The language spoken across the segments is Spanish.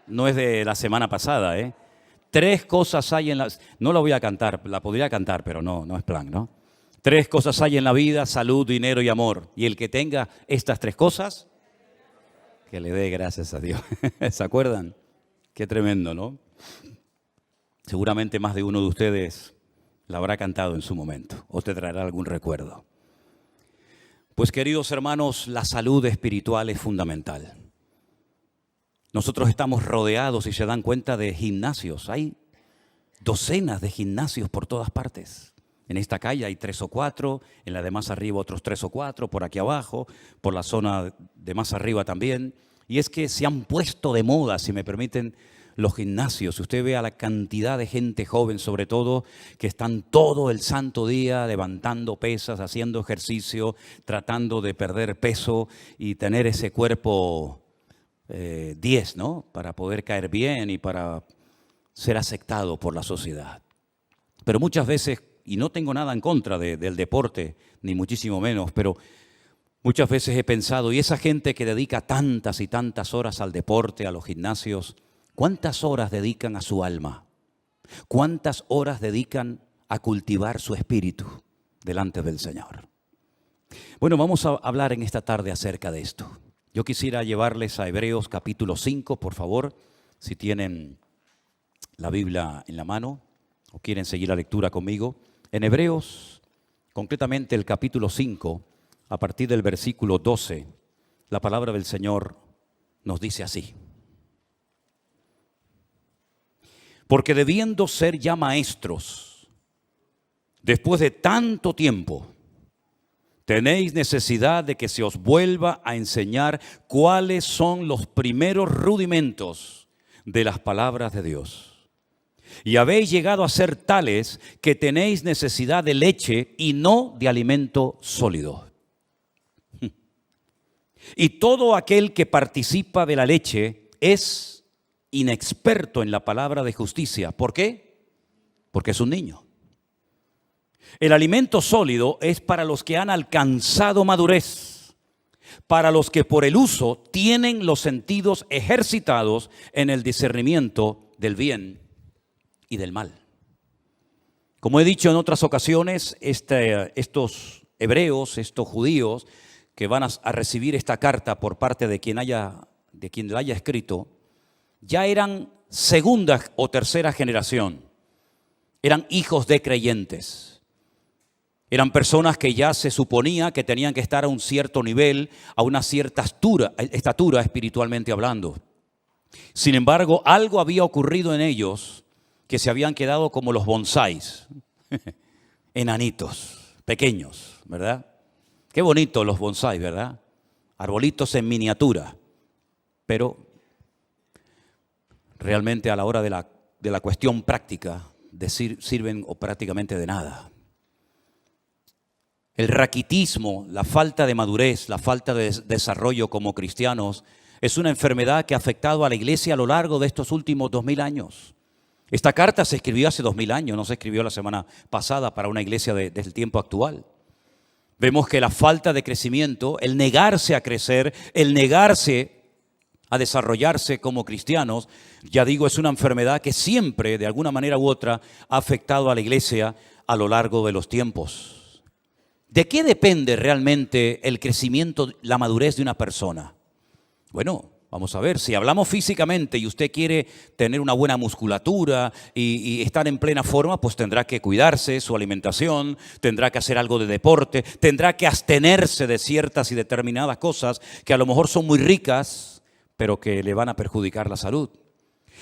No es de la semana pasada, ¿eh? 3 cosas hay en la... No la voy a cantar, la podría cantar, pero no es plan, ¿no? 3 cosas hay en la vida: salud, dinero y amor. Y el que tenga estas 3 cosas, que le dé gracias a Dios. ¿Se acuerdan? Qué tremendo, ¿no? Seguramente más de uno de ustedes la habrá cantado en su momento o te traerá algún recuerdo. Pues, queridos hermanos, la salud espiritual es fundamental. Nosotros estamos rodeados, si se dan cuenta, de gimnasios. Hay docenas de gimnasios por todas partes. En esta calle hay 3 o 4, en la de más arriba otros 3 o 4, por aquí abajo, por la zona de más arriba también. Y es que se han puesto de moda, si me permiten, los gimnasios. Usted ve a la cantidad de gente joven, sobre todo, que están todo el santo día levantando pesas, haciendo ejercicio, tratando de perder peso y tener ese cuerpo 10, ¿no? Para poder caer bien y para ser aceptado por la sociedad. Pero muchas veces, y no tengo nada en contra del deporte, ni muchísimo menos, pero muchas veces he pensado, y esa gente que dedica tantas y tantas horas al deporte, a los gimnasios, ¿cuántas horas dedican a su alma? ¿Cuántas horas dedican a cultivar su espíritu delante del Señor? Bueno, vamos a hablar en esta tarde acerca de esto. Yo quisiera llevarles a Hebreos capítulo 5, por favor, si tienen la Biblia en la mano o quieren seguir la lectura conmigo. En Hebreos, concretamente el capítulo 5, a partir del versículo 12, la palabra del Señor nos dice así: porque debiendo ser ya maestros, después de tanto tiempo, tenéis necesidad de que se os vuelva a enseñar cuáles son los primeros rudimentos de las palabras de Dios. Y habéis llegado a ser tales que tenéis necesidad de leche y no de alimento sólido. Y todo aquel que participa de la leche es inexperto en la palabra de justicia. ¿Por qué? Porque es un niño. El alimento sólido es para los que han alcanzado madurez, para los que por el uso tienen los sentidos ejercitados en el discernimiento del bien y del mal. Como he dicho en otras ocasiones, estos hebreos, estos judíos que van a recibir esta carta por parte de quien la haya escrito, ya eran segunda o tercera generación, eran hijos de creyentes. Eran personas que ya se suponía que tenían que estar a un cierto nivel, a una cierta estatura espiritualmente hablando. Sin embargo, algo había ocurrido en ellos que se habían quedado como los bonsáis, enanitos, pequeños, ¿verdad? Qué bonitos los bonsáis, ¿verdad? Arbolitos en miniatura, pero realmente a la hora de la cuestión práctica sirven o prácticamente de nada. El raquitismo, la falta de madurez, la falta de desarrollo como cristianos es una enfermedad que ha afectado a la iglesia a lo largo de estos últimos 2000 años. Esta carta se escribió hace 2000 años, no se escribió la semana pasada para una iglesia del tiempo actual. Vemos que la falta de crecimiento, el negarse a crecer, el negarse a desarrollarse como cristianos, ya digo, es una enfermedad que siempre, de alguna manera u otra, ha afectado a la iglesia a lo largo de los tiempos. ¿De qué depende realmente el crecimiento, la madurez de una persona? Bueno, vamos a ver, si hablamos físicamente y usted quiere tener una buena musculatura y estar en plena forma, pues tendrá que cuidarse su alimentación, tendrá que hacer algo de deporte, tendrá que abstenerse de ciertas y determinadas cosas que a lo mejor son muy ricas, pero que le van a perjudicar la salud.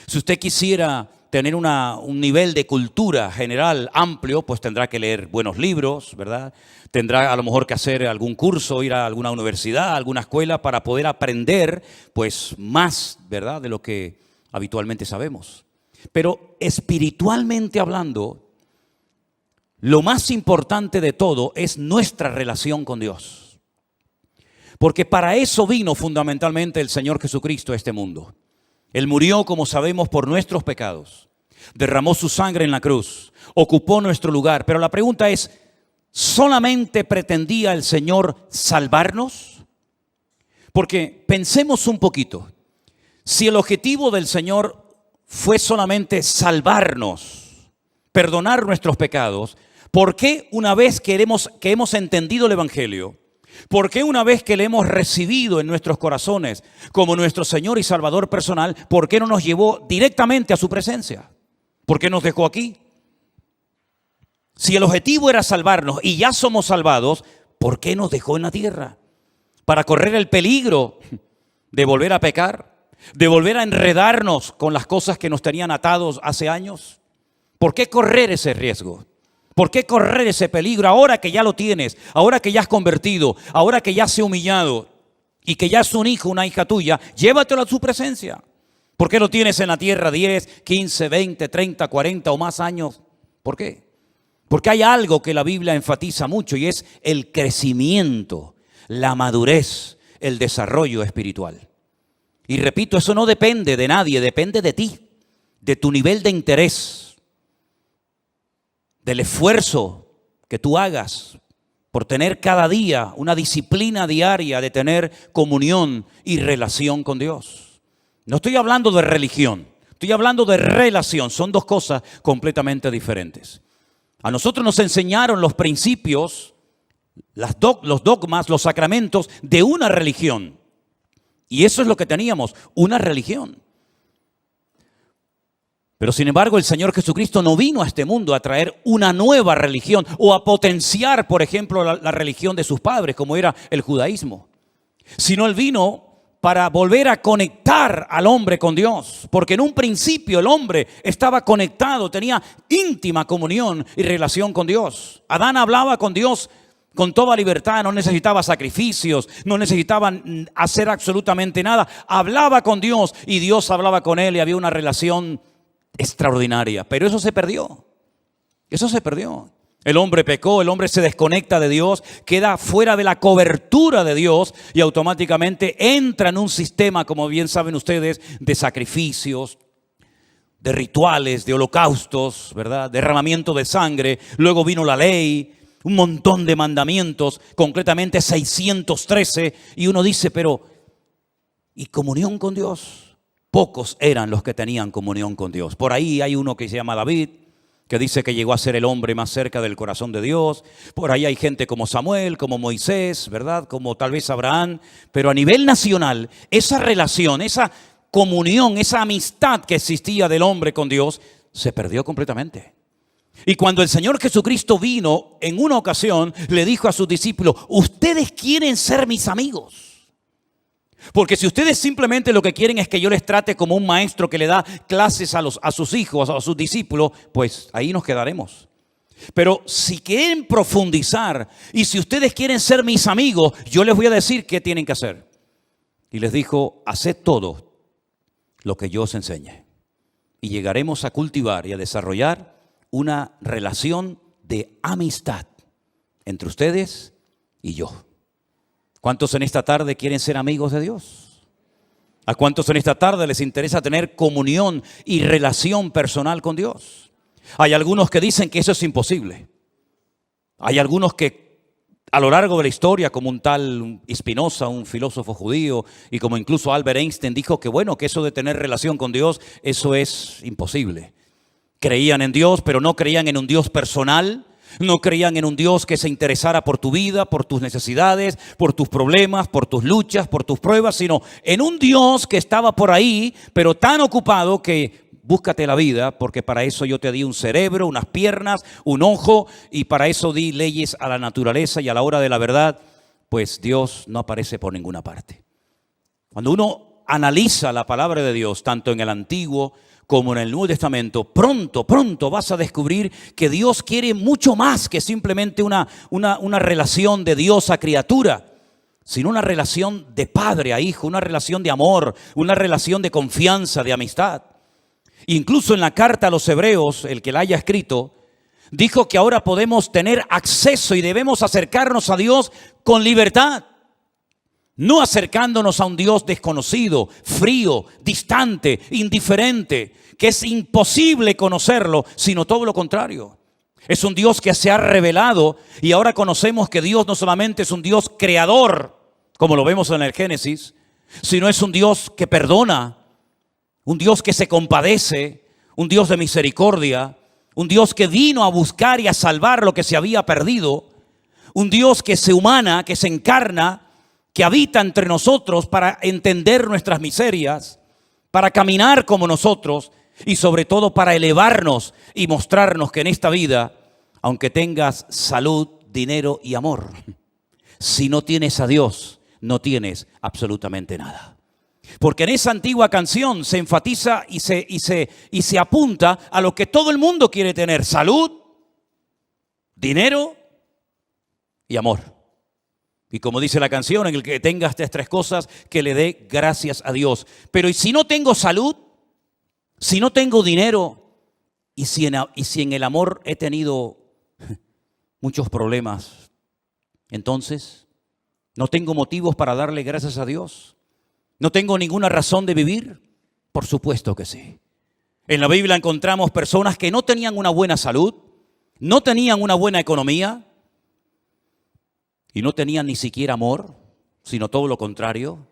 Si usted quisiera tener un nivel de cultura general amplio, pues tendrá que leer buenos libros, ¿verdad? Tendrá a lo mejor que hacer algún curso, ir a alguna universidad, a alguna escuela para poder aprender pues más, ¿verdad?, de lo que habitualmente sabemos. Pero espiritualmente hablando, lo más importante de todo es nuestra relación con Dios. Porque para eso vino fundamentalmente el Señor Jesucristo a este mundo. Él murió, como sabemos, por nuestros pecados. Derramó su sangre en la cruz. Ocupó nuestro lugar. Pero la pregunta es, ¿solamente pretendía el Señor salvarnos? Porque pensemos un poquito. Si el objetivo del Señor fue solamente salvarnos, perdonar nuestros pecados, ¿por qué una vez que hemos entendido el Evangelio, por qué una vez que le hemos recibido en nuestros corazones como nuestro Señor y Salvador personal, por qué no nos llevó directamente a su presencia? ¿Por qué nos dejó aquí? Si el objetivo era salvarnos y ya somos salvados, ¿por qué nos dejó en la tierra? ¿Para correr el peligro de volver a pecar? ¿De volver a enredarnos con las cosas que nos tenían atados hace años? ¿Por qué correr ese riesgo? ¿Por qué correr ese peligro ahora que ya lo tienes? Ahora que ya has convertido, ahora que ya se ha humillado y que ya es un hijo, una hija tuya, llévatelo a su presencia. ¿Por qué lo tienes en la tierra 10, 15, 20, 30, 40 o más años? ¿Por qué? Porque hay algo que la Biblia enfatiza mucho y es el crecimiento, la madurez, el desarrollo espiritual. Y repito, eso no depende de nadie, depende de ti, de tu nivel de interés, del esfuerzo que tú hagas por tener cada día una disciplina diaria de tener comunión y relación con Dios. No estoy hablando de religión, estoy hablando de relación. Son dos cosas completamente diferentes. A nosotros nos enseñaron los principios, los dogmas, los sacramentos de una religión. Y eso es lo que teníamos, una religión. Pero sin embargo, el Señor Jesucristo no vino a este mundo a traer una nueva religión o a potenciar, por ejemplo, la religión de sus padres, como era el judaísmo. Sino Él vino para volver a conectar al hombre con Dios. Porque en un principio el hombre estaba conectado, tenía íntima comunión y relación con Dios. Adán hablaba con Dios con toda libertad, no necesitaba sacrificios, no necesitaba hacer absolutamente nada. Hablaba con Dios y Dios hablaba con él y había una relación extraordinaria. Pero eso se perdió. Eso se perdió. El hombre pecó, el hombre se desconecta de Dios, queda fuera de la cobertura de Dios y automáticamente entra en un sistema, como bien saben ustedes, de sacrificios, de rituales, de holocaustos, ¿verdad? Derramamiento de sangre. Luego vino la ley, un montón de mandamientos, concretamente 613. Y uno dice, pero ¿y comunión con Dios? Pocos eran los que tenían comunión con Dios. Por ahí hay uno que se llama David, que dice que llegó a ser el hombre más cerca del corazón de Dios. Por ahí hay gente como Samuel, como Moisés, ¿verdad? Como tal vez Abraham. Pero a nivel nacional, esa relación, esa comunión, esa amistad que existía del hombre con Dios, se perdió completamente. Y cuando el Señor Jesucristo vino, en una ocasión, le dijo a sus discípulos, ustedes quieren ser mis amigos. Porque si ustedes simplemente lo que quieren es que yo les trate como un maestro que le da clases a sus hijos, a sus discípulos, pues ahí nos quedaremos. Pero si quieren profundizar y si ustedes quieren ser mis amigos, yo les voy a decir qué tienen que hacer. Y les dijo, haced todo lo que yo os enseñe. Y llegaremos a cultivar y a desarrollar una relación de amistad entre ustedes y yo. ¿Cuántos en esta tarde quieren ser amigos de Dios? ¿A cuántos en esta tarde les interesa tener comunión y relación personal con Dios? Hay algunos que dicen que eso es imposible. Hay algunos que a lo largo de la historia, como un tal Spinoza, un filósofo judío, y como incluso Albert Einstein dijo que bueno, que eso de tener relación con Dios, eso es imposible. Creían en Dios, pero no creían en un Dios personal. No creían en un Dios que se interesara por tu vida, por tus necesidades, por tus problemas, por tus luchas, por tus pruebas, sino en un Dios que estaba por ahí, pero tan ocupado que búscate la vida, porque para eso yo te di un cerebro, unas piernas, un ojo, y para eso di leyes a la naturaleza, y a la hora de la verdad, pues Dios no aparece por ninguna parte. Cuando uno analiza la palabra de Dios, tanto en el Antiguo como en el Nuevo Testamento, pronto vas a descubrir que Dios quiere mucho más que simplemente una relación de Dios a criatura, sino una relación de padre a hijo, una relación de amor, una relación de confianza, de amistad. Incluso en la carta a los Hebreos, el que la haya escrito, dijo que ahora podemos tener acceso y debemos acercarnos a Dios con libertad. No acercándonos a un Dios desconocido, frío, distante, indiferente, que es imposible conocerlo, sino todo lo contrario. Es un Dios que se ha revelado y ahora conocemos que Dios no solamente es un Dios creador, como lo vemos en el Génesis, sino es un Dios que perdona, un Dios que se compadece, un Dios de misericordia, un Dios que vino a buscar y a salvar lo que se había perdido, un Dios que se humana, que se encarna, que habita entre nosotros para entender nuestras miserias, para caminar como nosotros y sobre todo para elevarnos y mostrarnos que en esta vida, aunque tengas salud, dinero y amor, si no tienes a Dios, no tienes absolutamente nada. Porque en esa antigua canción se enfatiza y se apunta a lo que todo el mundo quiere tener: salud, dinero y amor. Y como dice la canción, en el que tenga estas tres cosas, que le dé gracias a Dios. Pero ¿y si no tengo salud? Si no tengo dinero y si en el amor he tenido muchos problemas, entonces no tengo motivos para darle gracias a Dios. ¿No tengo ninguna razón de vivir? Por supuesto que sí. En la Biblia encontramos personas que no tenían una buena salud, no tenían una buena economía y no tenían ni siquiera amor, sino todo lo contrario.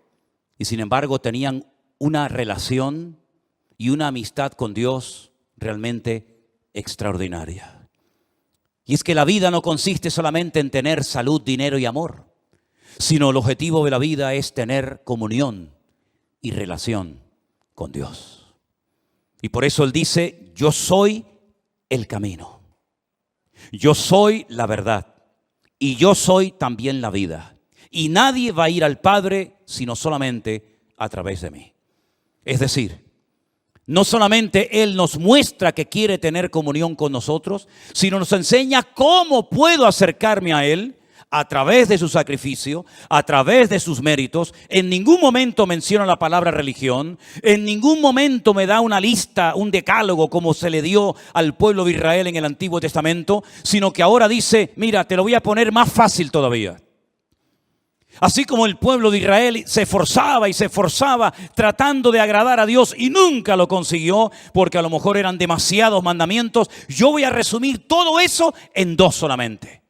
Y sin embargo tenían una relación y una amistad con Dios realmente extraordinaria. Y es que la vida no consiste solamente en tener salud, dinero y amor, sino el objetivo de la vida es tener comunión y relación con Dios. Y por eso Él dice: yo soy el camino, yo soy la verdad y yo soy también la vida. Y nadie va a ir al Padre sino solamente a través de mí. Es decir, no solamente Él nos muestra que quiere tener comunión con nosotros, sino nos enseña cómo puedo acercarme a Él a través de su sacrificio, a través de sus méritos. En ningún momento menciona la palabra religión, en ningún momento me da una lista, un decálogo como se le dio al pueblo de Israel en el Antiguo Testamento, sino que ahora dice: mira, te lo voy a poner más fácil todavía. Así como el pueblo de Israel se esforzaba y se esforzaba tratando de agradar a Dios y nunca lo consiguió, porque a lo mejor eran demasiados mandamientos, yo voy a resumir todo eso en dos solamente.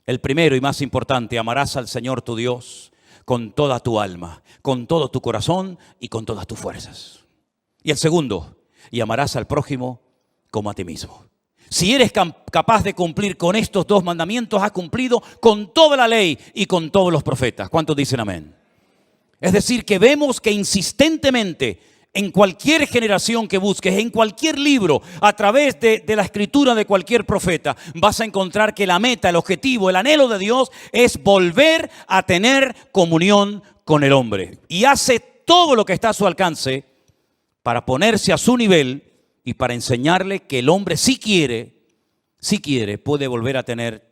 El primero y más importante: amarás al Señor tu Dios con toda tu alma, con todo tu corazón y con todas tus fuerzas. Y el segundo: y amarás al prójimo como a ti mismo. Si eres capaz de cumplir con estos dos mandamientos, has cumplido con toda la ley y con todos los profetas. ¿Cuántos dicen amén? Es decir, que vemos que insistentemente en cualquier generación que busques, en cualquier libro, a través de la escritura de cualquier profeta, vas a encontrar que la meta, el objetivo, el anhelo de Dios es volver a tener comunión con el hombre. Y hace todo lo que está a su alcance para ponerse a su nivel y para enseñarle que el hombre si quiere, puede volver a tener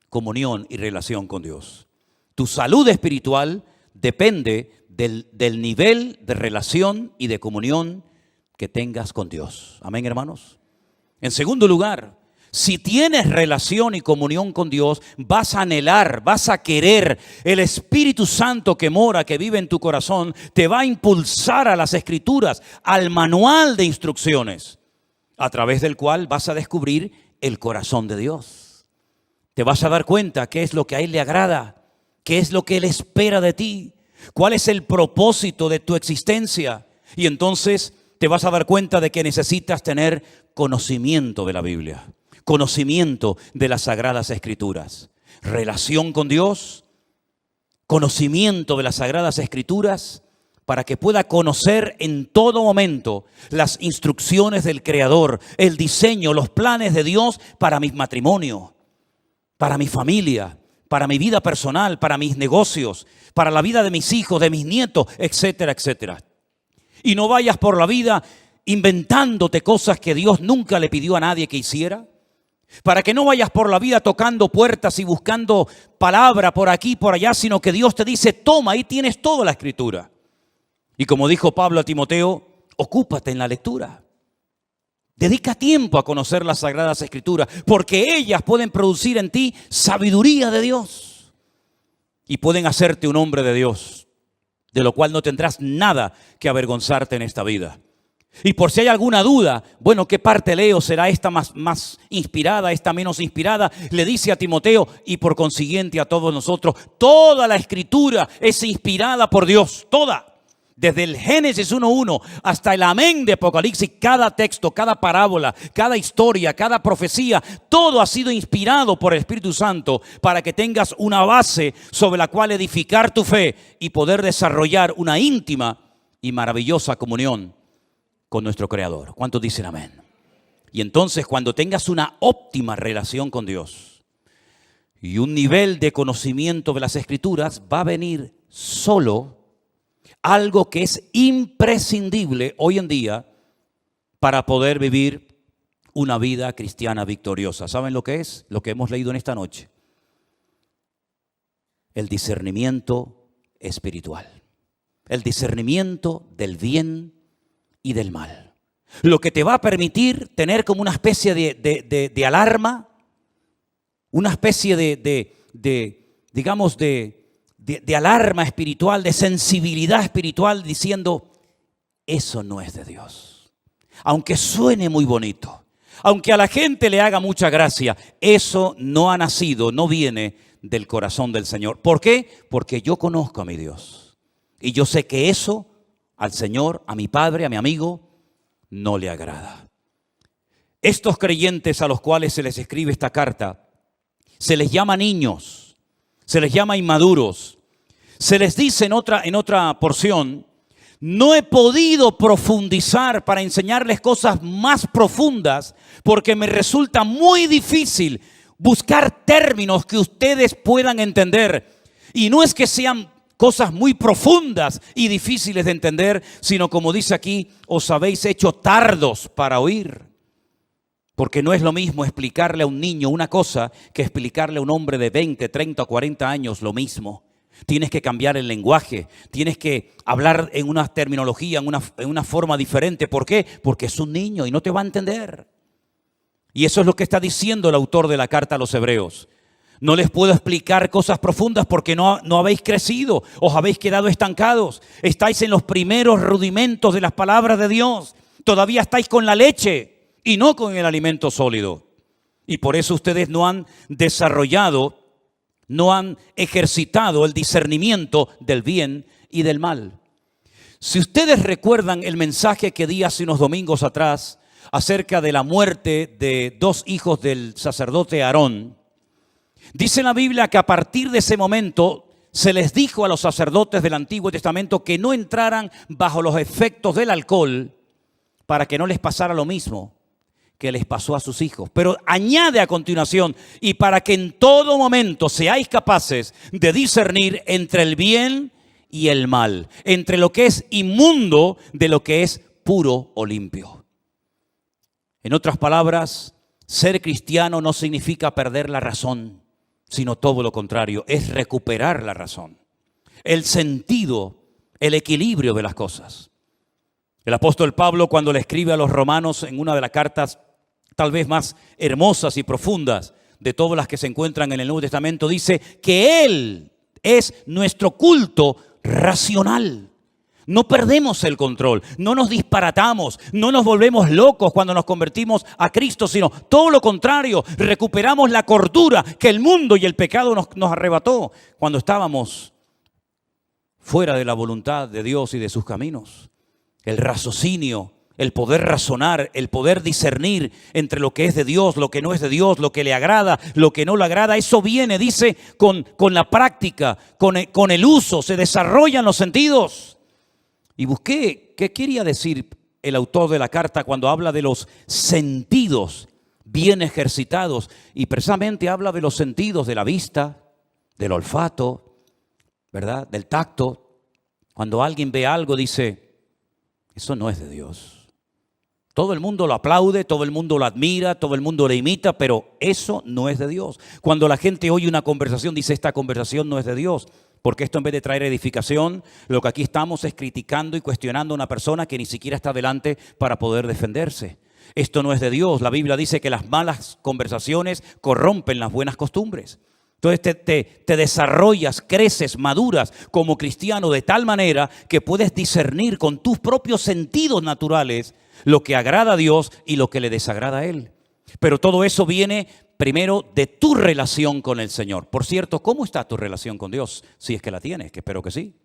comunión y relación con Dios. Tu salud espiritual depende del nivel de relación y de comunión que tengas con Dios. Amén, hermanos. En segundo lugar, si tienes relación y comunión con Dios, vas a anhelar, vas a querer. El Espíritu Santo que mora, que vive en tu corazón, te va a impulsar a las Escrituras, al manual de instrucciones, a través del cual vas a descubrir el corazón de Dios. Te vas a dar cuenta qué es lo que a Él le agrada, qué es lo que Él espera de ti, cuál es el propósito de tu existencia. Y entonces te vas a dar cuenta de que necesitas tener conocimiento de la Biblia, conocimiento de las Sagradas Escrituras, relación con Dios, conocimiento de las Sagradas Escrituras, para que pueda conocer en todo momento las instrucciones del Creador, el diseño, los planes de Dios para mi matrimonio, para mi familia, para mi vida personal, para mis negocios, para la vida de mis hijos, de mis nietos, etcétera, etcétera. Y no vayas por la vida inventándote cosas que Dios nunca le pidió a nadie que hiciera. Para que no vayas por la vida tocando puertas y buscando palabra por aquí y por allá, sino que Dios te dice: toma, ahí tienes toda la Escritura. Y como dijo Pablo a Timoteo, ocúpate en la lectura. Dedica tiempo a conocer las Sagradas Escrituras, porque ellas pueden producir en ti sabiduría de Dios y pueden hacerte un hombre de Dios, de lo cual no tendrás nada que avergonzarte en esta vida. Y por si hay alguna duda, bueno, ¿qué parte leo? ¿Será esta más inspirada, esta menos inspirada? Le dice a Timoteo y por consiguiente a todos nosotros: toda la Escritura es inspirada por Dios, toda. Desde el Génesis 1:1 hasta el amén de Apocalipsis, cada texto, cada parábola, cada historia, cada profecía, todo ha sido inspirado por el Espíritu Santo para que tengas una base sobre la cual edificar tu fe y poder desarrollar una íntima y maravillosa comunión con nuestro Creador. ¿Cuántos dicen amén? Y entonces, cuando tengas una óptima relación con Dios y un nivel de conocimiento de las Escrituras, va a venir solo algo que es imprescindible hoy en día para poder vivir una vida cristiana victoriosa. ¿Saben lo que es? Lo que hemos leído en esta noche. El discernimiento espiritual. El discernimiento del bien y del mal. Lo que te va a permitir tener como una especie de alarma, una especie digamos, de alarma espiritual, de sensibilidad espiritual, diciendo, eso no es de Dios. Aunque suene muy bonito, aunque a la gente le haga mucha gracia, eso no ha nacido, no viene del corazón del Señor. ¿Por qué? Porque yo conozco a mi Dios. Y yo sé que eso al Señor, a mi Padre, a mi amigo, no le agrada. Estos creyentes a los cuales se les escribe esta carta, se les llama niños. Se les llama inmaduros. Se les dice en otra porción, no he podido profundizar para enseñarles cosas más profundas porque me resulta muy difícil buscar términos que ustedes puedan entender. Y no es que sean cosas muy profundas y difíciles de entender, sino como dice aquí, os habéis hecho tardos para oír. Porque no es lo mismo explicarle a un niño una cosa que explicarle a un hombre de 20, 30 o 40 años lo mismo. Tienes que cambiar el lenguaje, tienes que hablar en una terminología, en una forma diferente. ¿Por qué? Porque es un niño y no te va a entender. Y eso es lo que está diciendo el autor de la carta a los Hebreos. No les puedo explicar cosas profundas porque no habéis crecido, os habéis quedado estancados. Estáis en los primeros rudimentos de las palabras de Dios. Todavía estáis con la leche y no con el alimento sólido. Y por eso ustedes no han desarrollado, no han ejercitado el discernimiento del bien y del mal. Si ustedes recuerdan el mensaje que di hace unos domingos atrás acerca de la muerte de dos hijos del sacerdote Aarón, dice la Biblia que a partir de ese momento se les dijo a los sacerdotes del Antiguo Testamento que no entraran bajo los efectos del alcohol para que no les pasara lo mismo que les pasó a sus hijos. Pero añade a continuación, y para que en todo momento seáis capaces de discernir entre el bien y el mal, entre lo que es inmundo de lo que es puro o limpio. En otras palabras, ser cristiano no significa perder la razón, sino todo lo contrario, es recuperar la razón, el sentido, el equilibrio de las cosas. El apóstol Pablo, cuando le escribe a los romanos en una de las cartas tal vez más hermosas y profundas de todas las que se encuentran en el Nuevo Testamento, dice que Él es nuestro culto racional. No perdemos el control, no nos disparatamos, no nos volvemos locos cuando nos convertimos a Cristo, sino todo lo contrario, recuperamos la cordura que el mundo y el pecado nos arrebató cuando estábamos fuera de la voluntad de Dios y de sus caminos. El raciocinio, el poder razonar, el poder discernir entre lo que es de Dios, lo que no es de Dios, lo que le agrada, lo que no le agrada, eso viene, dice, con la práctica, con el uso, se desarrollan los sentidos. Y busqué qué quería decir el autor de la carta cuando habla de los sentidos bien ejercitados, y precisamente habla de los sentidos de la vista, del olfato, ¿verdad? Del tacto. Cuando alguien ve algo dice, eso no es de Dios. Todo el mundo lo aplaude, todo el mundo lo admira, todo el mundo le imita, pero eso no es de Dios. Cuando la gente oye una conversación, dice, esta conversación no es de Dios. Porque esto, en vez de traer edificación, lo que aquí estamos es criticando y cuestionando a una persona que ni siquiera está delante para poder defenderse. Esto no es de Dios. La Biblia dice que las malas conversaciones corrompen las buenas costumbres. Entonces te desarrollas, creces, maduras como cristiano de tal manera que puedes discernir con tus propios sentidos naturales lo que agrada a Dios y lo que le desagrada a Él. Pero todo eso viene primero de tu relación con el Señor. Por cierto, ¿cómo está tu relación con Dios? Si es que la tienes, que espero que sí.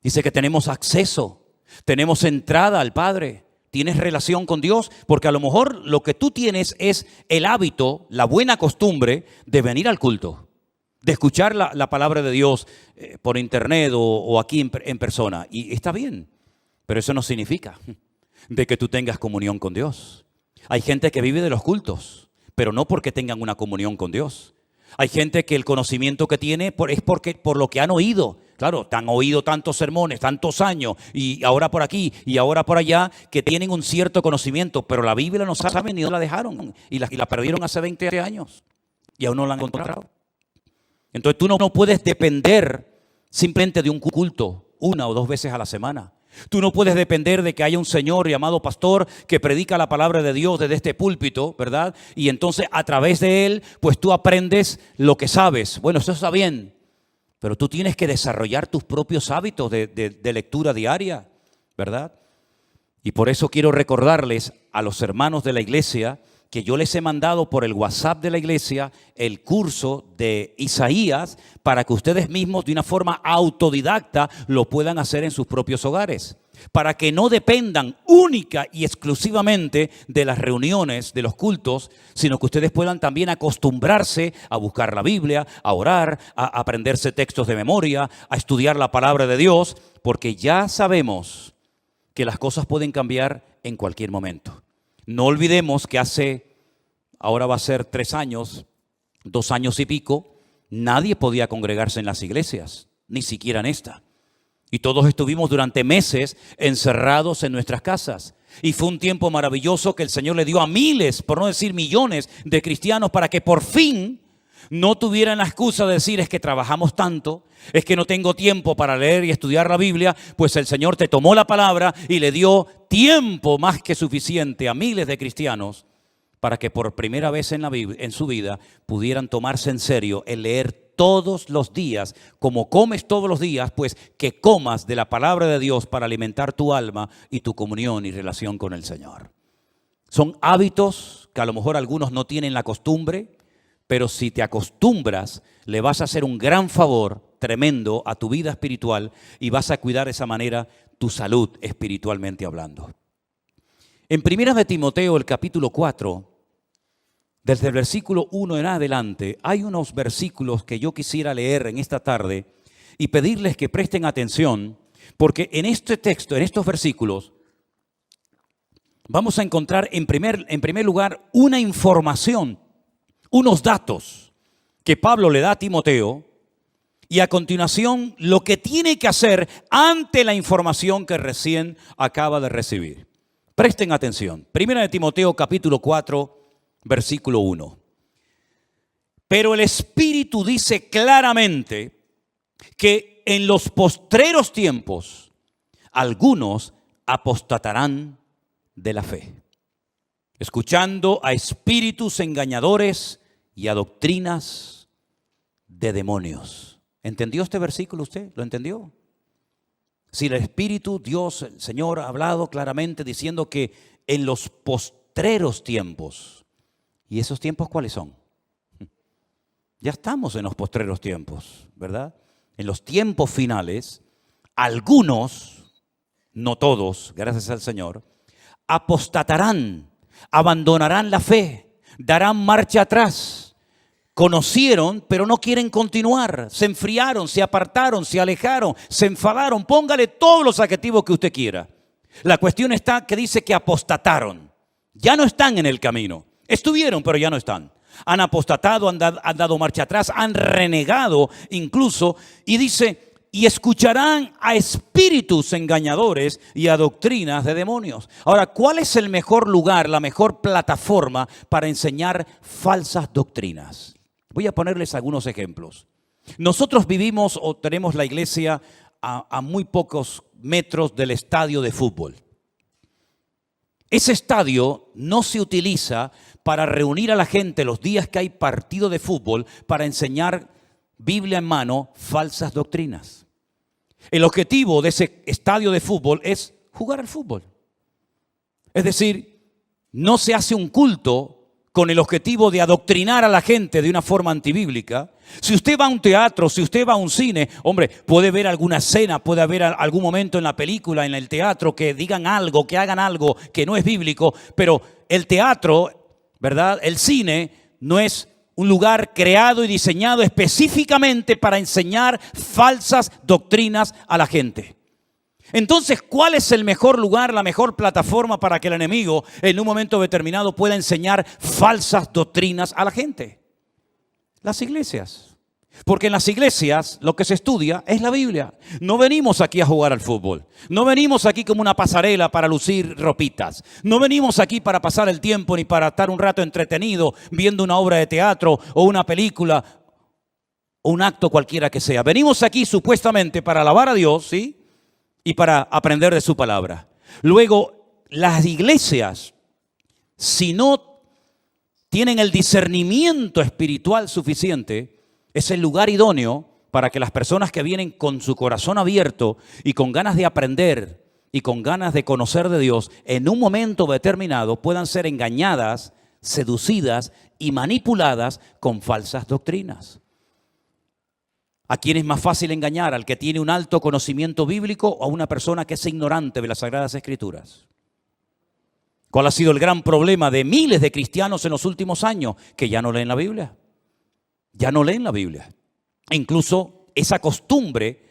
Dice que tenemos acceso, tenemos entrada al Padre. ¿Tienes relación con Dios? Porque a lo mejor lo que tú tienes es el hábito, la buena costumbre de venir al culto, de escuchar la palabra de Dios por internet o aquí en persona. Y está bien, pero eso no significa de que tú tengas comunión con Dios. Hay gente que vive de los cultos, pero no porque tengan una comunión con Dios. Hay gente que el conocimiento que tiene es por lo que han oído. Claro, te han oído tantos sermones, tantos años, y ahora por aquí y ahora por allá, que tienen un cierto conocimiento, pero la Biblia no saben ni dónde la dejaron, y la perdieron hace 20 años, y aún no la han encontrado. Entonces tú no puedes depender simplemente de un culto 1 o 2 veces a la semana. Tú no puedes depender de que haya un señor llamado pastor que predica la palabra de Dios desde este púlpito, ¿verdad? Y entonces a través de él, pues tú aprendes lo que sabes. Bueno, eso está bien, pero tú tienes que desarrollar tus propios hábitos de lectura diaria, ¿verdad? Y por eso quiero recordarles a los hermanos de la iglesia que yo les he mandado por el WhatsApp de la iglesia el curso de Isaías para que ustedes mismos de una forma autodidacta lo puedan hacer en sus propios hogares, para que no dependan única y exclusivamente de las reuniones, de los cultos, sino que ustedes puedan también acostumbrarse a buscar la Biblia, a orar, a aprenderse textos de memoria, a estudiar la palabra de Dios, porque ya sabemos que las cosas pueden cambiar en cualquier momento. No olvidemos que ahora va a ser 3 años, 2 años y pico, nadie podía congregarse en las iglesias, ni siquiera en esta. Y todos estuvimos durante meses encerrados en nuestras casas. Y fue un tiempo maravilloso que el Señor le dio a miles, por no decir millones, de cristianos para que por fin no tuvieran la excusa de decir es que trabajamos tanto, es que no tengo tiempo para leer y estudiar la Biblia. Pues el Señor te tomó la palabra y le dio tiempo más que suficiente a miles de cristianos para que por primera vez en su vida pudieran tomarse en serio el leer todos los días, como comes todos los días, pues que comas de la palabra de Dios para alimentar tu alma y tu comunión y relación con el Señor. Son hábitos que a lo mejor algunos no tienen la costumbre, pero si te acostumbras, le vas a hacer un gran favor tremendo a tu vida espiritual y vas a cuidar de esa manera tu salud espiritualmente hablando. En 1 de Timoteo, el capítulo 4, desde el versículo 1 en adelante, hay unos versículos que yo quisiera leer en esta tarde y pedirles que presten atención, porque en este texto, en estos versículos, vamos a encontrar en primer lugar una información, unos datos que Pablo le da a Timoteo, y a continuación lo que tiene que hacer ante la información que recién acaba de recibir. Presten atención. 1 de Timoteo capítulo 4, versículo 1. Pero el Espíritu dice claramente que en los postreros tiempos algunos apostatarán de la fe, escuchando a espíritus engañadores y a doctrinas de demonios. ¿Entendió este versículo usted? ¿Lo entendió? Si el Espíritu, Dios, el Señor ha hablado claramente diciendo que en los postreros tiempos, ¿y esos tiempos cuáles son? Ya estamos en los postreros tiempos, ¿verdad? En los tiempos finales, algunos, no todos, gracias al Señor, apostatarán, abandonarán la fe, darán marcha atrás. Conocieron, pero no quieren continuar. Se enfriaron, se apartaron, se alejaron, se enfadaron. Póngale todos los adjetivos que usted quiera. La cuestión está que dice que apostataron. Ya no están en el camino. Estuvieron, pero ya no están. Han apostatado, han dado marcha atrás, han renegado incluso. Y dice, y escucharán a espíritus engañadores y a doctrinas de demonios. Ahora, ¿cuál es el mejor lugar, la mejor plataforma para enseñar falsas doctrinas? Voy a ponerles algunos ejemplos. Nosotros vivimos o tenemos la iglesia a muy pocos metros del estadio de fútbol. Ese estadio no se utiliza para reunir a la gente los días que hay partido de fútbol para enseñar Biblia en mano falsas doctrinas. El objetivo de ese estadio de fútbol es jugar al fútbol. Es decir, no se hace un culto con el objetivo de adoctrinar a la gente de una forma antibíblica. Si usted va a un teatro, si usted va a un cine, hombre, puede ver alguna escena, puede haber algún momento en la película, en el teatro, que digan algo, que hagan algo que no es bíblico, pero el teatro, ¿verdad? El cine no es un lugar creado y diseñado específicamente para enseñar falsas doctrinas a la gente. Entonces, ¿cuál es el mejor lugar, la mejor plataforma para que el enemigo en un momento determinado pueda enseñar falsas doctrinas a la gente? Las iglesias. Porque en las iglesias lo que se estudia es la Biblia. No venimos aquí a jugar al fútbol. No venimos aquí como una pasarela para lucir ropitas. No venimos aquí para pasar el tiempo ni para estar un rato entretenido viendo una obra de teatro o una película o un acto cualquiera que sea. Venimos aquí supuestamente para alabar a Dios, ¿sí? Y para aprender de su palabra. Luego, las iglesias, si no tienen el discernimiento espiritual suficiente, es el lugar idóneo para que las personas que vienen con su corazón abierto y con ganas de aprender y con ganas de conocer de Dios, en un momento determinado puedan ser engañadas, seducidas y manipuladas con falsas doctrinas. ¿A quién es más fácil engañar? ¿Al que tiene un alto conocimiento bíblico o a una persona que es ignorante de las Sagradas Escrituras? ¿Cuál ha sido el gran problema de miles de cristianos en los últimos años? Que ya no leen la Biblia. Ya no leen la Biblia. E incluso esa costumbre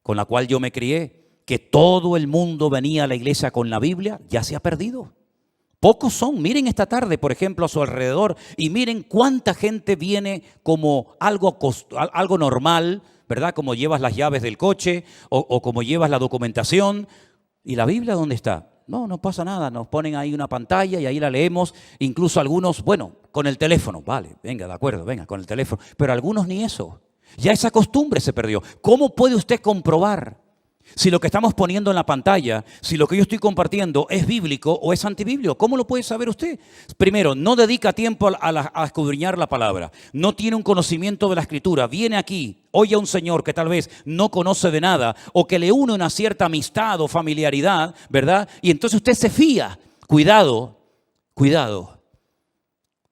con la cual yo me crié, que todo el mundo venía a la iglesia con la Biblia, ya se ha perdido. Pocos son. Miren esta tarde, por ejemplo, a su alrededor y miren cuánta gente viene como algo normal, ¿verdad? Como llevas las llaves del coche o como llevas la documentación. ¿Y la Biblia dónde está? No pasa nada. Nos ponen ahí una pantalla y ahí la leemos. Incluso algunos, bueno, con el teléfono. Vale, venga, de acuerdo, venga, con el teléfono. Pero algunos ni eso. Ya esa costumbre se perdió. ¿Cómo puede usted comprobar si lo que estamos poniendo en la pantalla, si lo que yo estoy compartiendo es bíblico o es antibíblico? ¿Cómo lo puede saber usted? Primero, no dedica tiempo a escudriñar la palabra. No tiene un conocimiento de la Escritura. Viene aquí, oye a un señor que tal vez no conoce de nada o que le une una cierta amistad o familiaridad, ¿verdad? Y entonces usted se fía. Cuidado, cuidado.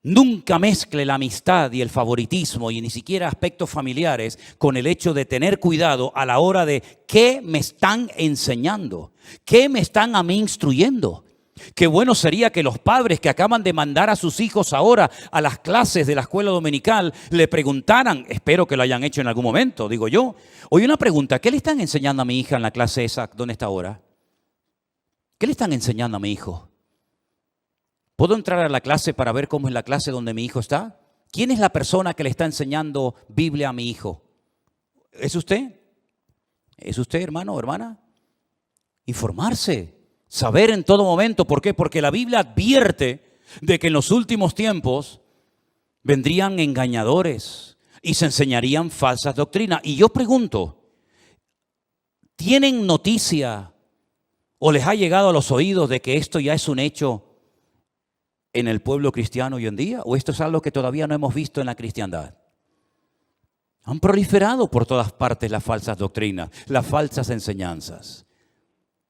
Nunca mezcle la amistad y el favoritismo y ni siquiera aspectos familiares con el hecho de tener cuidado a la hora de qué me están enseñando, qué me están a mí instruyendo. Qué bueno sería que los padres que acaban de mandar a sus hijos ahora a las clases de la escuela dominical le preguntaran, espero que lo hayan hecho en algún momento, digo yo. Oye, una pregunta, ¿qué le están enseñando a mi hija en la clase esa donde está ahora? ¿Qué le están enseñando a mi hijo? ¿Puedo entrar a la clase para ver cómo es la clase donde mi hijo está? ¿Quién es la persona que le está enseñando Biblia a mi hijo? ¿Es usted? ¿Es usted, hermano o hermana? Informarse, saber en todo momento. ¿Por qué? Porque la Biblia advierte de que en los últimos tiempos vendrían engañadores y se enseñarían falsas doctrinas. Y yo pregunto, ¿tienen noticia o les ha llegado a los oídos de que esto ya es un hecho en el pueblo cristiano hoy en día? ¿O esto es algo que todavía no hemos visto en la cristiandad? Han proliferado por todas partes las falsas doctrinas, las falsas enseñanzas.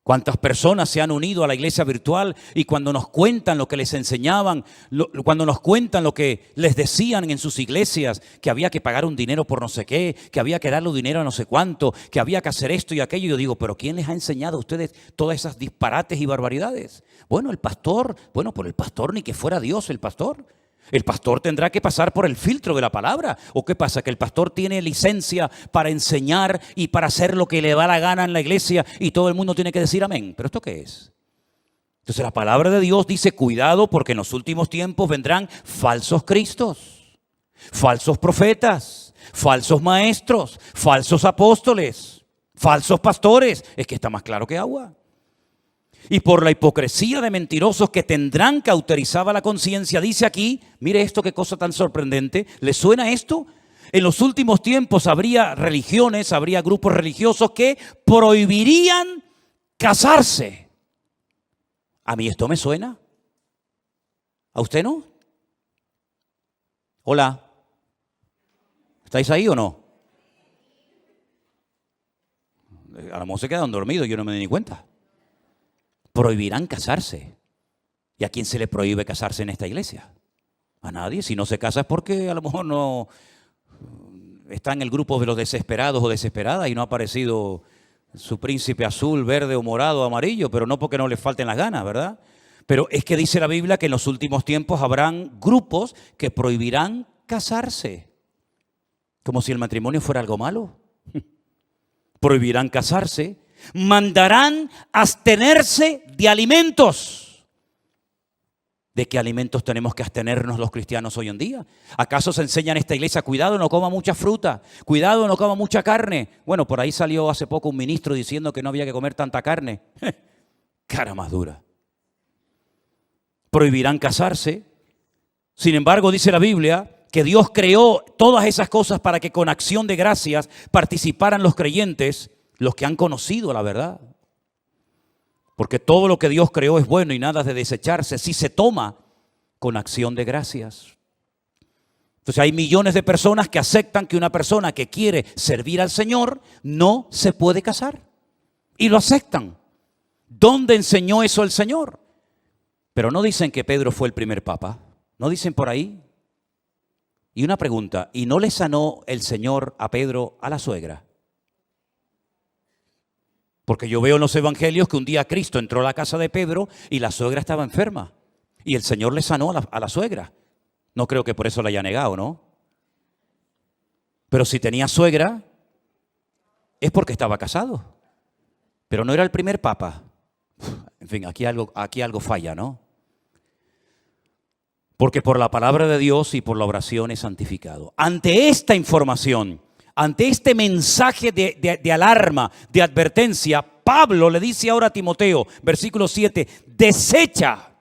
¿Cuántas personas se han unido a la iglesia virtual y cuando nos cuentan lo que les enseñaban, cuando nos cuentan lo que les decían en sus iglesias, que había que pagar un dinero por no sé qué, que había que darle dinero a no sé cuánto, que había que hacer esto y aquello? Yo digo, ¿pero quién les ha enseñado a ustedes todas esas disparates y barbaridades? Bueno, el pastor, por el pastor ni que fuera Dios el pastor. El pastor tendrá que pasar por el filtro de la palabra. ¿O qué pasa? ¿Que el pastor tiene licencia para enseñar y para hacer lo que le da la gana en la iglesia y todo el mundo tiene que decir amén? ¿Pero esto qué es? Entonces la palabra de Dios dice, cuidado porque en los últimos tiempos vendrán falsos cristos, falsos profetas, falsos maestros, falsos apóstoles, falsos pastores. Es que está más claro que agua. Y por la hipocresía de mentirosos que tendrán cauterizada la conciencia, dice aquí, mire esto, qué cosa tan sorprendente. ¿Le suena esto? En los últimos tiempos habría religiones, habría grupos religiosos que prohibirían casarse. ¿A mí esto me suena? ¿A usted no? Hola. ¿Estáis ahí o no? A lo mejor se quedan dormidos, yo no me di ni cuenta. Prohibirán casarse. ¿Y a quién se le prohíbe casarse en esta iglesia? A nadie. Si no se casa es porque a lo mejor no está en el grupo de los desesperados o desesperadas y no ha aparecido su príncipe azul, verde o morado o amarillo, pero no porque no le falten las ganas, ¿verdad? Pero es que dice la Biblia que en los últimos tiempos habrán grupos que prohibirán casarse. Como si el matrimonio fuera algo malo. Prohibirán casarse. Mandarán abstenerse de alimentos. ¿De qué alimentos tenemos que abstenernos los cristianos hoy en día? ¿Acaso se enseña en esta iglesia, cuidado, no coma mucha fruta, cuidado, no coma mucha carne? Bueno, por ahí salió hace poco un ministro diciendo que no había que comer tanta carne. Cara más dura. Prohibirán casarse. Sin embargo, dice la Biblia que Dios creó todas esas cosas para que con acción de gracias participaran los creyentes, los que han conocido la verdad. Porque todo lo que Dios creó es bueno y nada de desecharse si se toma con acción de gracias. Entonces hay millones de personas que aceptan que una persona que quiere servir al Señor no se puede casar. Y lo aceptan. ¿Dónde enseñó eso el Señor? Pero no dicen que Pedro fue el primer papa. ¿No dicen por ahí? Y una pregunta, ¿y no le sanó el Señor a Pedro a la suegra? Porque yo veo en los evangelios que un día Cristo entró a la casa de Pedro y la suegra estaba enferma. Y el Señor le sanó a la suegra. No creo que por eso la haya negado, ¿no? Pero si tenía suegra, es porque estaba casado. Pero no era el primer papa. En fin, aquí algo falla, ¿no? Porque por la palabra de Dios y por la oración es santificado. Ante esta información, ante este mensaje de alarma, de advertencia, Pablo le dice ahora a Timoteo, versículo 7, desecha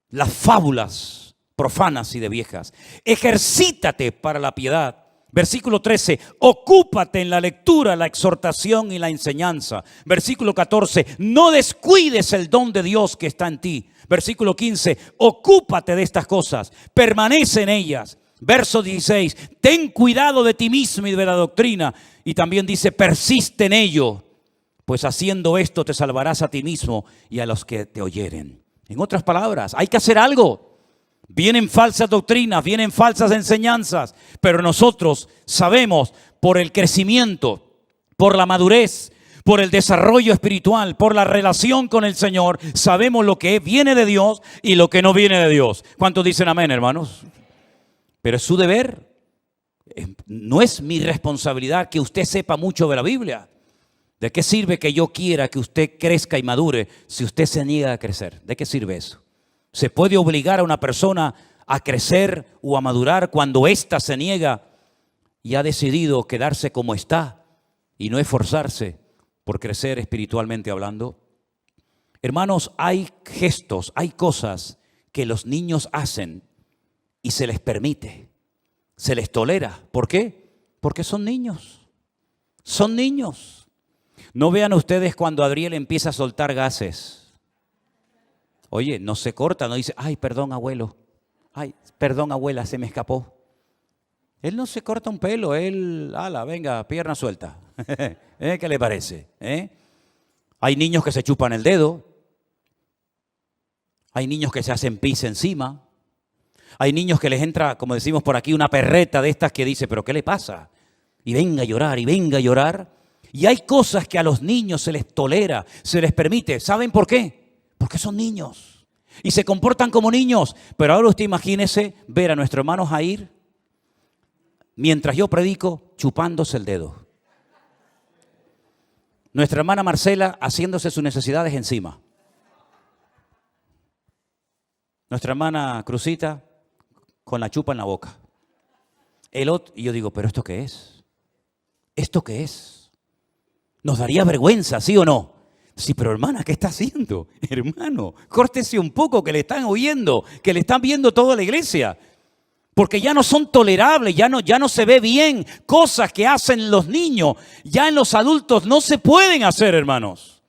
las fábulas profanas y de viejas. Ejercítate para la piedad. Versículo 13, ocúpate en la lectura, la exhortación y la enseñanza. Versículo 14, no descuides el don de Dios que está en ti. Versículo 15, ocúpate de estas cosas, permanece en ellas. Verso 16, ten cuidado de ti mismo y de la doctrina. Y también dice, persiste en ello, pues haciendo esto te salvarás a ti mismo y a los que te oyeren. En otras palabras, hay que hacer algo. Vienen falsas doctrinas, vienen falsas enseñanzas, pero nosotros sabemos por el crecimiento, por la madurez, por el desarrollo espiritual, por la relación con el Señor, sabemos lo que viene de Dios y lo que no viene de Dios. ¿Cuántos dicen amén, hermanos? Pero es su deber. No es mi responsabilidad que usted sepa mucho de la Biblia. ¿De qué sirve que yo quiera que usted crezca y madure si usted se niega a crecer? ¿De qué sirve eso? ¿Se puede obligar a una persona a crecer o a madurar cuando ésta se niega y ha decidido quedarse como está y no esforzarse por crecer espiritualmente hablando? Hermanos, hay gestos, hay cosas que los niños hacen y se les permite, se les tolera. ¿Por qué? Porque son niños. Son niños. No vean ustedes cuando Adriel empieza a soltar gases. Oye, no se corta, no dice, ay, perdón, abuelo. Ay, perdón, abuela, se me escapó. Él no se corta un pelo, él, ala, venga, pierna suelta. ¿Qué le parece? Hay niños que se chupan el dedo. Hay niños que se hacen pis encima. Hay niños que les entra, como decimos por aquí, una perreta de estas que dice, ¿pero qué le pasa? Y venga a llorar, y venga a llorar. Y hay cosas que a los niños se les tolera, se les permite. ¿Saben por qué? Porque son niños y se comportan como niños. Pero ahora usted imagínese ver a nuestro hermano Jair, mientras yo predico, chupándose el dedo. Nuestra hermana Marcela haciéndose sus necesidades encima. Nuestra hermana Cruzita con la chupa en la boca. El otro, y yo digo, ¿pero esto qué es? ¿Esto qué es? Nos daría vergüenza, ¿sí o no? Sí, pero hermana, ¿qué está haciendo? Hermano, córtese un poco, que le están oyendo, que le están viendo toda la iglesia. Porque ya no son tolerables, ya no se ve bien. Cosas que hacen los niños, ya en los adultos no se pueden hacer, hermanos.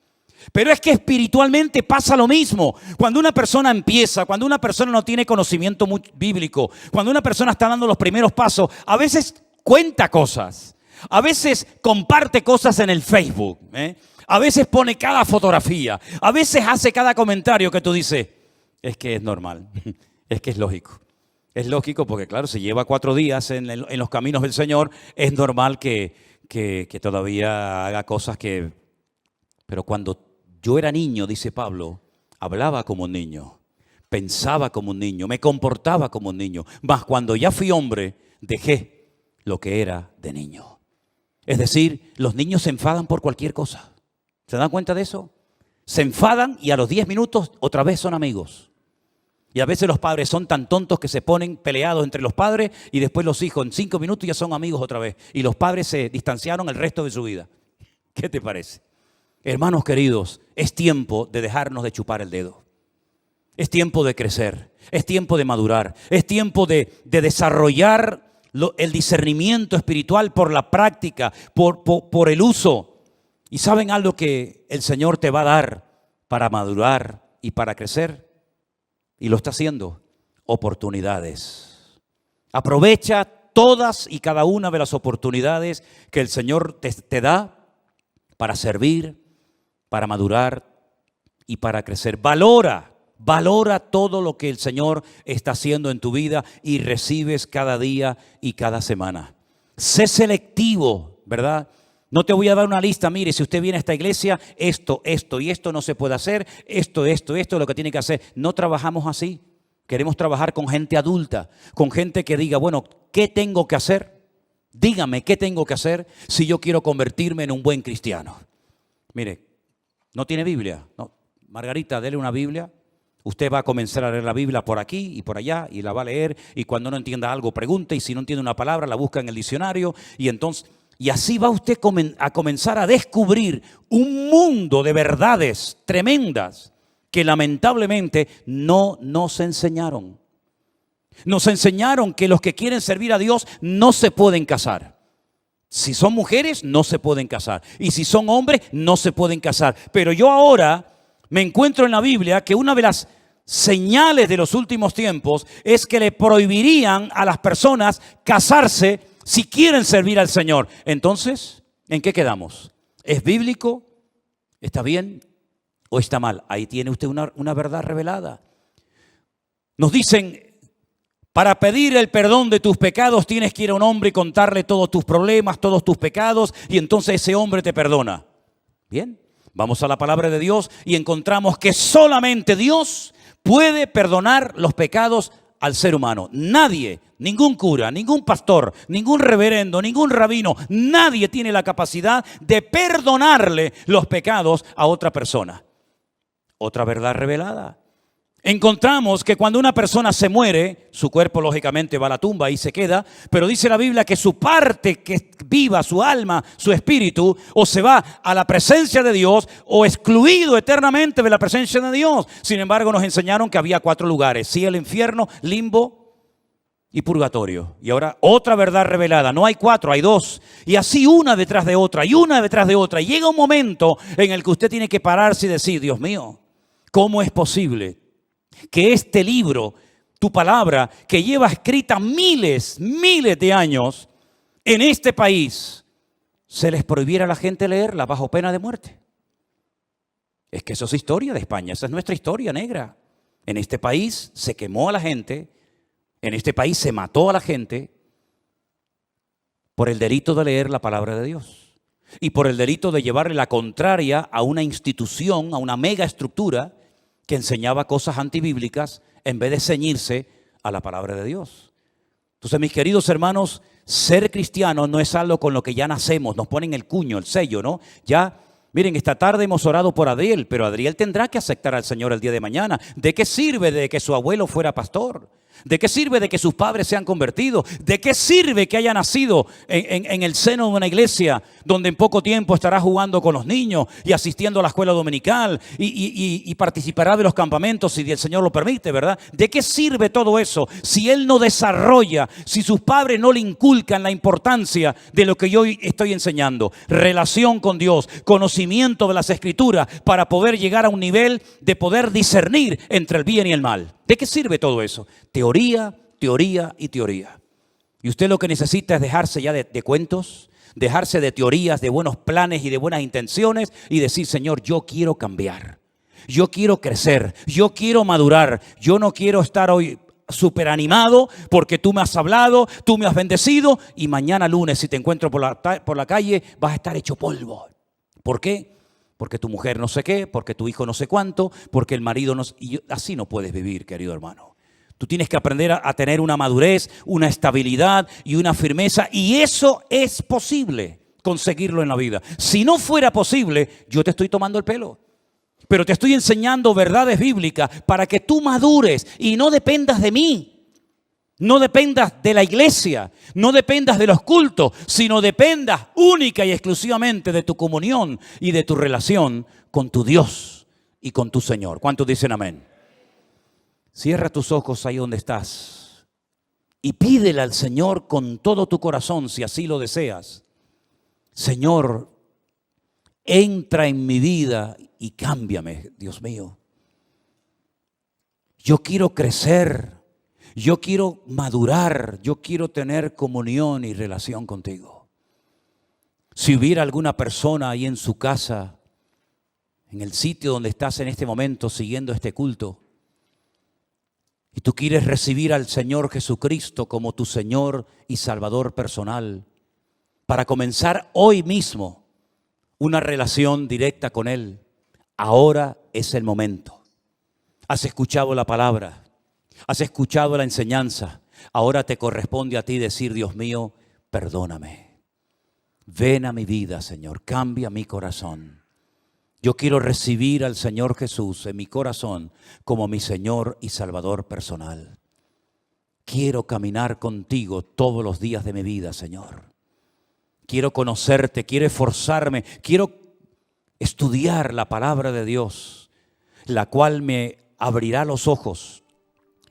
Pero es que espiritualmente pasa lo mismo. Cuando una persona empieza, cuando una persona no tiene conocimiento bíblico, cuando una persona está dando los primeros pasos, a veces cuenta cosas, a veces comparte cosas en el Facebook, a veces pone cada fotografía, a veces hace cada comentario que tú dices, es que es normal, es que es lógico. Es lógico porque, claro, si lleva 4 días en los caminos del Señor, es normal que todavía haga cosas que... Pero cuando yo era niño, dice Pablo, hablaba como un niño, pensaba como un niño, me comportaba como un niño. Mas cuando ya fui hombre, dejé lo que era de niño. Es decir, los niños se enfadan por cualquier cosa. ¿Se dan cuenta de eso? Se enfadan y a los 10 minutos otra vez son amigos. Y a veces los padres son tan tontos que se ponen peleados entre los padres y después los hijos en 5 minutos ya son amigos otra vez. Y los padres se distanciaron el resto de su vida. ¿Qué te parece? Hermanos queridos, es tiempo de dejarnos de chupar el dedo. Es tiempo de crecer, es tiempo de madurar, es tiempo de desarrollar el discernimiento espiritual por la práctica, por el uso. ¿Y saben algo que el Señor te va a dar para madurar y para crecer? Y lo está haciendo, oportunidades. Aprovecha todas y cada una de las oportunidades que el Señor te da para servir, para madurar y para crecer. Valora todo lo que el Señor está haciendo en tu vida y recibes cada día y cada semana. Sé selectivo, ¿verdad? No te voy a dar una lista, mire, si usted viene a esta iglesia, esto y esto no se puede hacer, esto es lo que tiene que hacer. No trabajamos así. Queremos trabajar con gente adulta, con gente que diga, bueno, ¿qué tengo que hacer? Dígame, ¿qué tengo que hacer si yo quiero convertirme en un buen cristiano? Mire, ¿no tiene Biblia? No. Margarita, dele una Biblia. Usted va a comenzar a leer la Biblia por aquí y por allá y la va a leer y cuando no entienda algo pregunte y si no entiende una palabra la busca en el diccionario y así va usted a comenzar a descubrir un mundo de verdades tremendas que lamentablemente no nos enseñaron. Nos enseñaron que los que quieren servir a Dios no se pueden casar. Si son mujeres, no se pueden casar. Y si son hombres, no se pueden casar. Pero yo ahora me encuentro en la Biblia que una de las señales de los últimos tiempos es que le prohibirían a las personas casarse si quieren servir al Señor. Entonces, ¿en qué quedamos? ¿Es bíblico? ¿Está bien? ¿O está mal? Ahí tiene usted una verdad revelada. Nos dicen, para pedir el perdón de tus pecados tienes que ir a un hombre y contarle todos tus problemas, todos tus pecados, y entonces ese hombre te perdona. Bien, vamos a la palabra de Dios y encontramos que solamente Dios puede perdonar los pecados al ser humano. Nadie, ningún cura, ningún pastor, ningún reverendo, ningún rabino, nadie tiene la capacidad de perdonarle los pecados a otra persona. Otra verdad revelada. Encontramos que cuando una persona se muere, su cuerpo lógicamente va a la tumba y se queda, pero dice la Biblia que su parte que viva, su alma, su espíritu, o se va a la presencia de Dios o excluido eternamente de la presencia de Dios. Sin embargo, nos enseñaron que había 4 lugares: cielo, infierno, limbo y purgatorio. Y ahora otra verdad revelada: no hay 4, hay 2. Y así una detrás de otra y una detrás de otra. Y llega un momento en el que usted tiene que pararse y decir: Dios mío, ¿cómo es posible que este libro, tu palabra, que lleva escrita miles de años en este país, se les prohibiera a la gente leerla bajo pena de muerte? Es que eso es historia de España, esa es nuestra historia negra. En este país se quemó a la gente, en este país se mató a la gente por el delito de leer la palabra de Dios y por el delito de llevarle la contraria a una institución, a una mega estructura que enseñaba cosas antibíblicas en vez de ceñirse a la palabra de Dios. Entonces, mis queridos hermanos, ser cristiano no es algo con lo que ya nacemos, nos ponen el cuño, el sello, ¿no? Ya, miren, esta tarde hemos orado por Adriel, pero Adriel tendrá que aceptar al Señor el día de mañana. ¿De qué sirve de que su abuelo fuera pastor? ¿De qué sirve de que sus padres se han convertido? ¿De qué sirve que haya nacido en el seno de una iglesia donde en poco tiempo estará jugando con los niños y asistiendo a la escuela dominical y participará de los campamentos si el Señor lo permite, ¿verdad? ¿De qué sirve todo eso si él no desarrolla, si sus padres no le inculcan la importancia de lo que yo estoy enseñando? Relación con Dios, conocimiento de las Escrituras para poder llegar a un nivel de poder discernir entre el bien y el mal. ¿De qué sirve todo eso? Teoría, teoría y teoría. Y usted lo que necesita es dejarse ya de cuentos, dejarse de teorías, de buenos planes y de buenas intenciones y decir: Señor, yo quiero cambiar, yo quiero crecer, yo quiero madurar, yo no quiero estar hoy súper animado porque tú me has hablado, tú me has bendecido, y mañana lunes si te encuentro por la calle vas a estar hecho polvo. ¿Por qué? Porque tu mujer no sé qué, porque tu hijo no sé cuánto, porque el marido no sé. Así no puedes vivir, querido hermano. Tú tienes que aprender a tener una madurez, una estabilidad y una firmeza, y eso es posible conseguirlo en la vida. Si no fuera posible, yo te estoy tomando el pelo. Pero te estoy enseñando verdades bíblicas para que tú madures y no dependas de mí. No dependas de la iglesia, no dependas de los cultos, sino dependas única y exclusivamente de tu comunión y de tu relación con tu Dios y con tu Señor. ¿Cuántos dicen amén? Cierra tus ojos ahí donde estás y pídele al Señor con todo tu corazón, si así lo deseas. Señor, entra en mi vida y cámbiame, Dios mío. Yo quiero crecer, yo quiero madurar, yo quiero tener comunión y relación contigo. Si hubiera alguna persona ahí en su casa, en el sitio donde estás en este momento siguiendo este culto, y tú quieres recibir al Señor Jesucristo como tu Señor y Salvador personal, para comenzar hoy mismo una relación directa con Él, ahora es el momento. Has escuchado la palabra, has escuchado la enseñanza, ahora te corresponde a ti decir: Dios mío, perdóname. Ven a mi vida, Señor, cambia mi corazón. Yo quiero recibir al Señor Jesús en mi corazón como mi Señor y Salvador personal. Quiero caminar contigo todos los días de mi vida, Señor. Quiero conocerte, quiero esforzarme, quiero estudiar la palabra de Dios, la cual me abrirá los ojos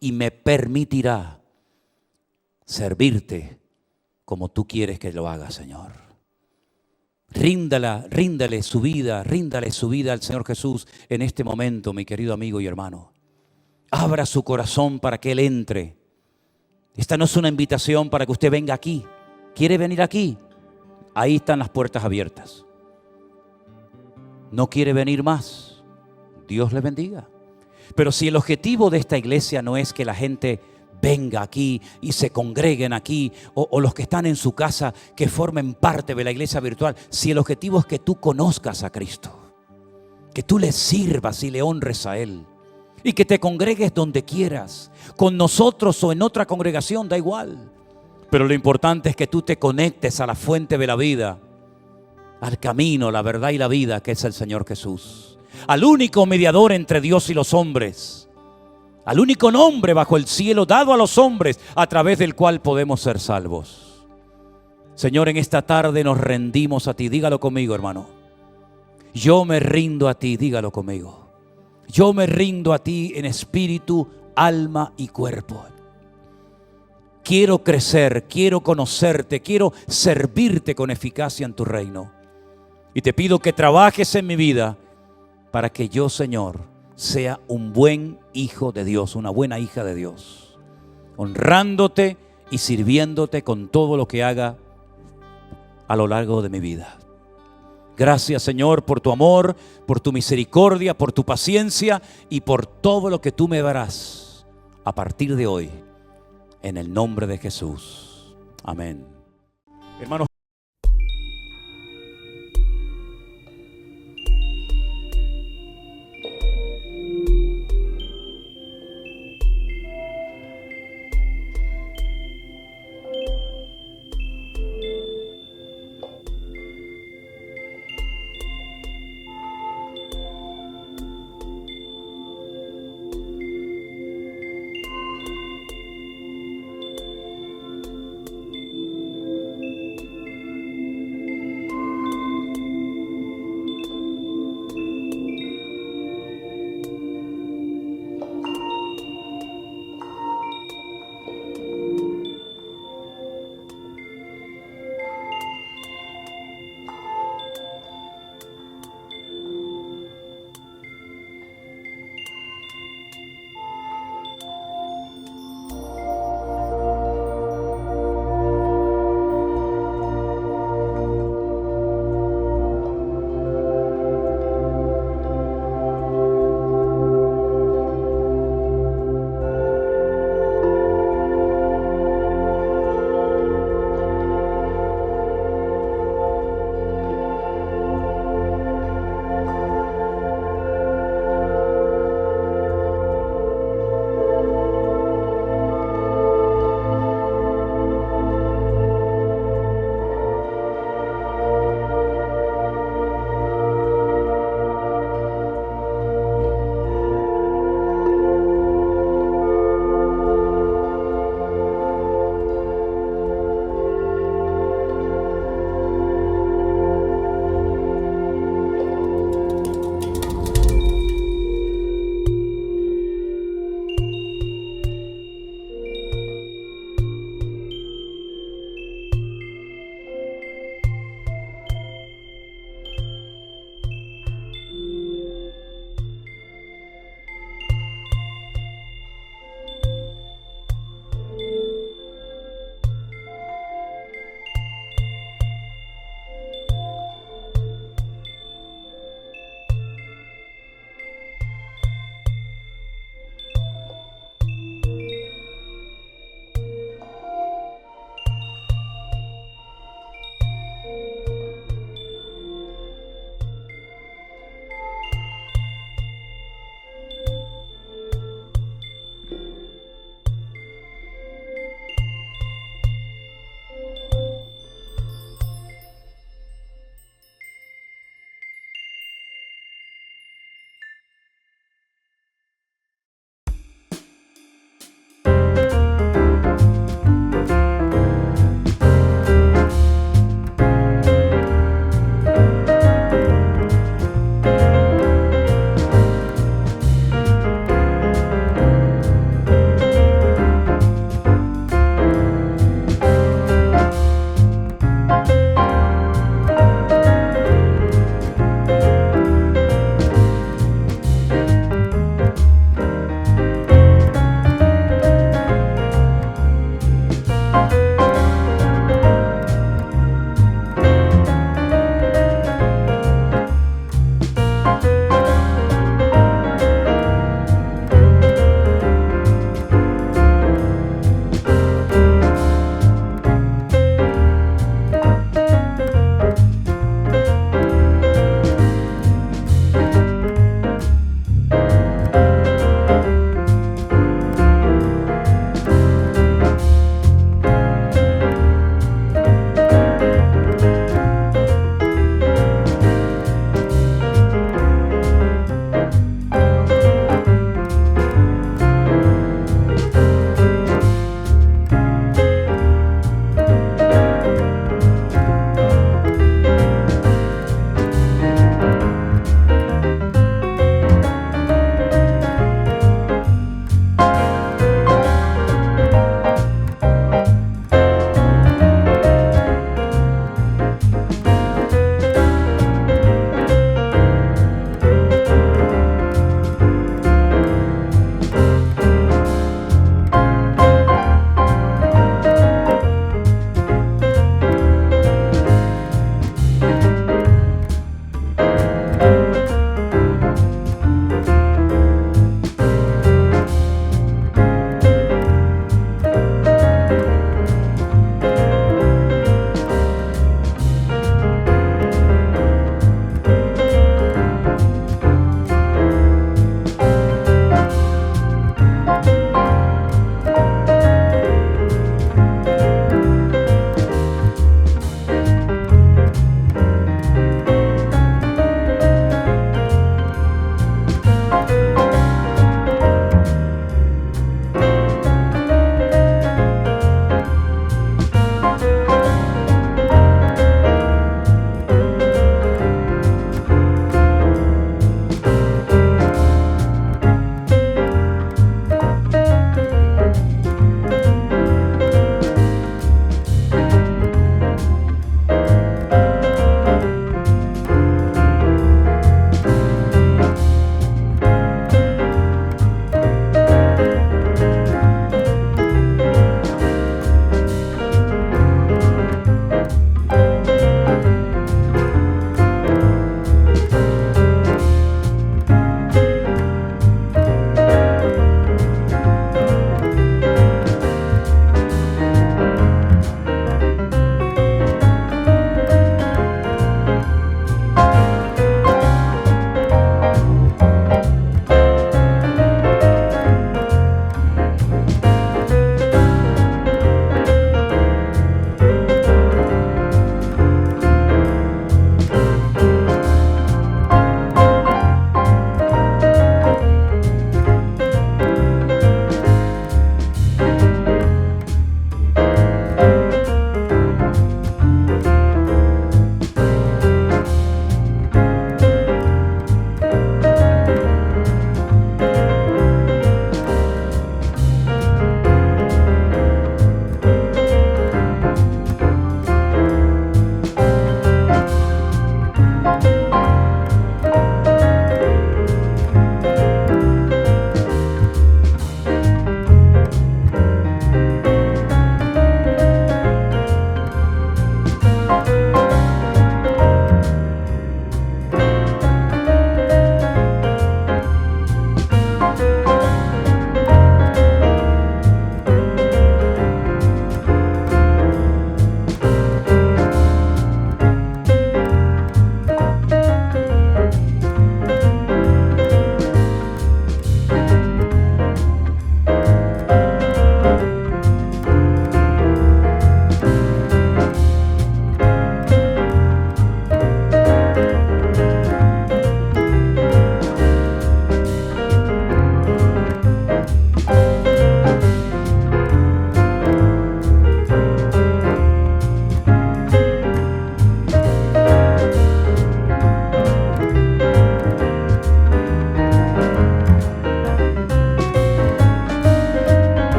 y me permitirá servirte como tú quieres que lo haga, Señor. Ríndale su vida al Señor Jesús en este momento, mi querido amigo y hermano. Abra su corazón para que Él entre. Esta no es una invitación para que usted venga aquí. ¿Quiere venir aquí? Ahí están las puertas abiertas. ¿No quiere venir más? Dios le bendiga. Pero si el objetivo de esta iglesia no es que la gente venga aquí y se congreguen aquí, o los que están en su casa que formen parte de la iglesia virtual, si el objetivo es que tú conozcas a Cristo, que tú le sirvas y le honres a Él, y que te congregues donde quieras, con nosotros o en otra congregación, da igual. Pero lo importante es que tú te conectes a la fuente de la vida, al camino, la verdad y la vida, que es el Señor Jesús, al único mediador entre Dios y los hombres, al único nombre bajo el cielo dado a los hombres a través del cual podemos ser salvos. Señor, en esta tarde nos rendimos a ti. Dígalo conmigo, hermano. Yo me rindo a ti, dígalo conmigo. Yo me rindo a ti en espíritu, alma y cuerpo. Quiero crecer, quiero conocerte, quiero servirte con eficacia en tu reino. Y te pido que trabajes en mi vida para que yo, Señor, sea un buen hijo de Dios, una buena hija de Dios, honrándote y sirviéndote con todo lo que haga a lo largo de mi vida. Gracias, Señor, por tu amor, por tu misericordia, por tu paciencia y por todo lo que tú me darás a partir de hoy, en el nombre de Jesús. Amén. Hermanos.